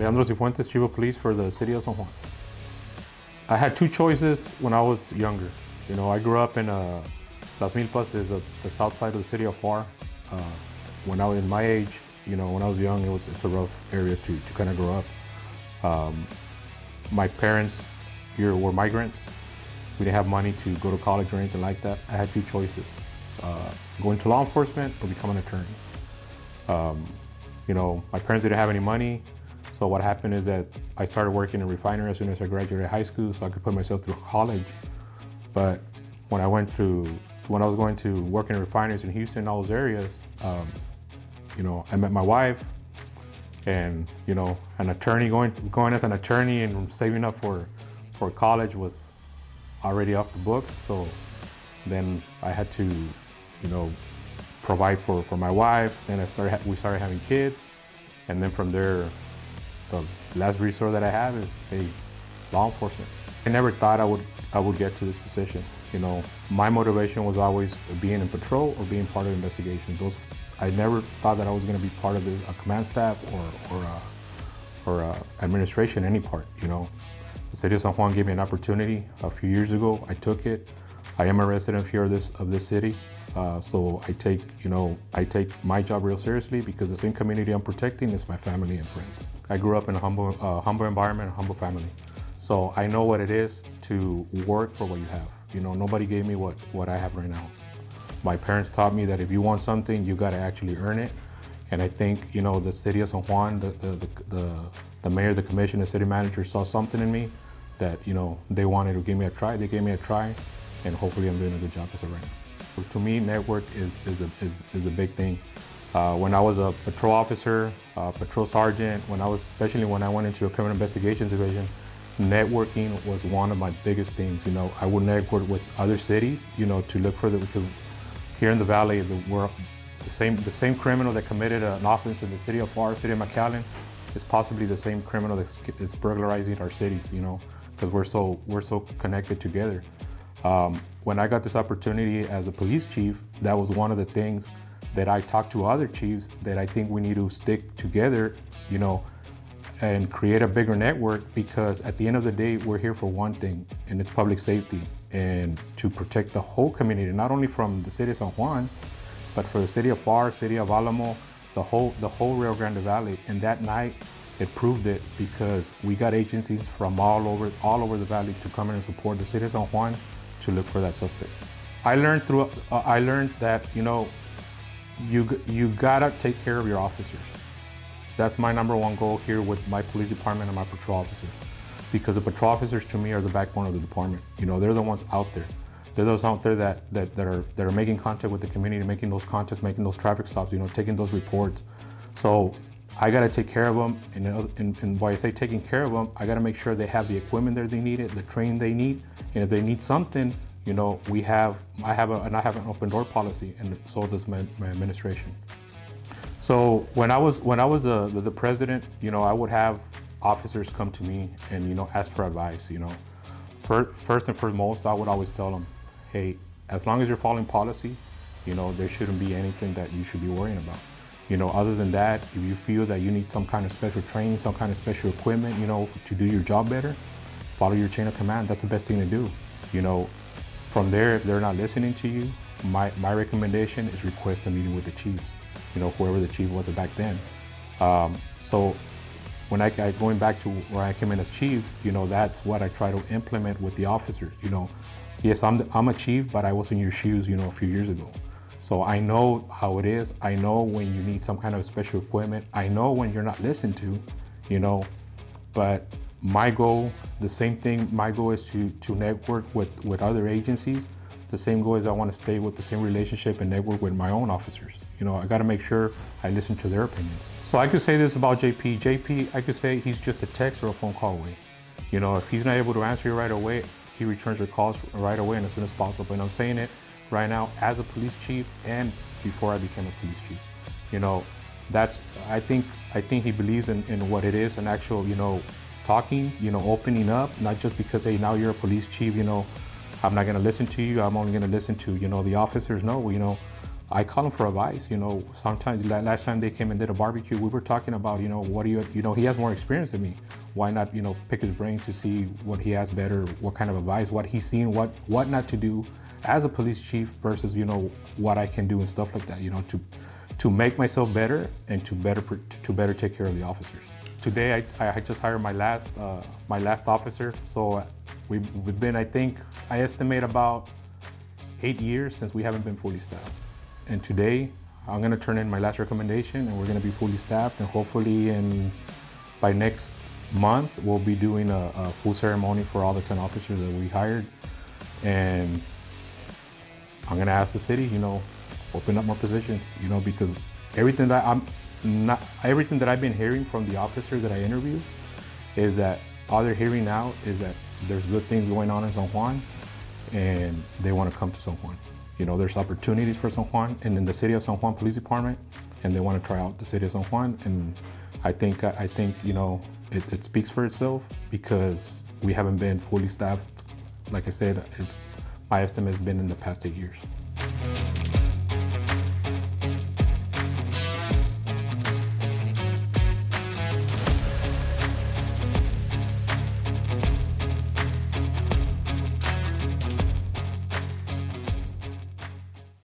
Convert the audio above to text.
Leandro Sifuentes, Chief of Police for the city of San Juan. I had two choices when I was younger. I grew up in Las Milpas is the south side of the city of Juar. When I was in my age, when I was young, it's a rough area to kind of grow up. My parents here were migrants. We didn't have money to go to college or anything like that. I had two choices: go into law enforcement or become an attorney. My parents didn't have any money, so what happened is that I started working in a refinery as soon as I graduated high school, so I could put myself through college. But when I was going to work in refineries in Houston, all those areas, I met my wife, and an attorney going as an attorney and saving up for college was already off the books. So then I had to, provide for my wife. Then we started having kids, and then from there, the last resort that I have is law enforcement. I never thought I would get to this position. My motivation was always being in patrol or being part of investigations. I never thought that I was going to be part of a command staff or administration, any part. The city of San Juan gave me an opportunity a few years ago. I took it. I am a resident here of this city, so I take my job real seriously, because the same community I'm protecting is my family and friends. I grew up in a humble environment, a humble family, so I know what it is to work for what you have. Nobody gave me what I have right now. My parents taught me that if you want something, you got to actually earn it, and I think the city of San Juan, the mayor, the commission, the city manager saw something in me that they wanted to give me a try. They gave me a try, and hopefully I'm doing a good job as of right now. To me, network is a big thing. When I was a patrol officer, patrol sergeant, especially when I went into a criminal investigations division, networking was one of my biggest things. I would network with other cities, to look for because here in the valley, the same criminal that committed an offense in the city of Juar, city of McAllen, is possibly the same criminal that is burglarizing our cities. Because we're so connected together. When I got this opportunity as a police chief, that was one of the things that I talked to other chiefs that I think we need to stick together, and create a bigger network, because at the end of the day, we're here for one thing, and it's public safety, and to protect the whole community, not only from the city of San Juan, but for the city of Juar, city of Alamo, the whole Rio Grande Valley. And that night, it proved it, because we got agencies from all over the valley to come in and support the city of San Juan to look for that suspect. I learned that you gotta take care of your officers. That's my number one goal here with my police department and my patrol officers, because the patrol officers to me are the backbone of the department. They're the ones out there. They're those out there that are making contact with the community, making those contacts, making those traffic stops, taking those reports. So I gotta take care of them, and when I say taking care of them, I gotta make sure they have the equipment that they need, the training they need, and if they need something, I have an open door policy, and so does my administration. So when I was the president, I would have officers come to me and ask for advice. First and foremost, I would always tell them, hey, as long as you're following policy, there shouldn't be anything that you should be worrying about. Other than that, if you feel that you need some kind of special training, some kind of special equipment, to do your job better, follow your chain of command. That's the best thing to do. From there, if they're not listening to you, my recommendation is request a meeting with the chiefs, whoever the chief was back then. So when I going back to where I came in as chief, that's what I try to implement with the officers. Yes, I'm a chief, but I was in your shoes, a few years ago. So I know how it is. I know when you need some kind of special equipment. I know when you're not listened to, but my goal, the same thing, my goal is to network with other agencies. The same goal is I want to stay with the same relationship and network with my own officers. I got to make sure I listen to their opinions. So I could say this about JP. JP, I could say he's just a text or a phone call away. If he's not able to answer you right away, he returns your calls right away and as soon as possible. And I'm saying it right now as a police chief and before I became a police chief. I think he believes in what it is, an actual, talking, opening up, not just because, hey, now you're a police chief, I'm not going to listen to you. I'm only going to listen to, the officers. No, I call him for advice. Sometimes last time they came and did a barbecue, we were talking about, what do he has more experience than me. Why not, pick his brain to see what he has better, what kind of advice, what he's seen, what not to do as a police chief versus, what I can do and stuff like that, to make myself better and to better take care of the officers. Today, I just hired my last officer. So we've been, I estimate about 8 years since we haven't been fully staffed. And today, I'm gonna turn in my last recommendation and we're gonna be fully staffed, and hopefully by next month, we'll be doing a full ceremony for all the 10 officers that we hired. And I'm gonna ask the city, open up more positions, because everything that I've been hearing from the officers that I interviewed is that all they're hearing now is that there's good things going on in San Juan and they want to come to San Juan. There's opportunities for San Juan and in the city of San Juan Police Department, and they want to try out the city of San Juan. And I think it speaks for itself because we haven't been fully staffed. Like I said, my estimate has been in the past 8 years.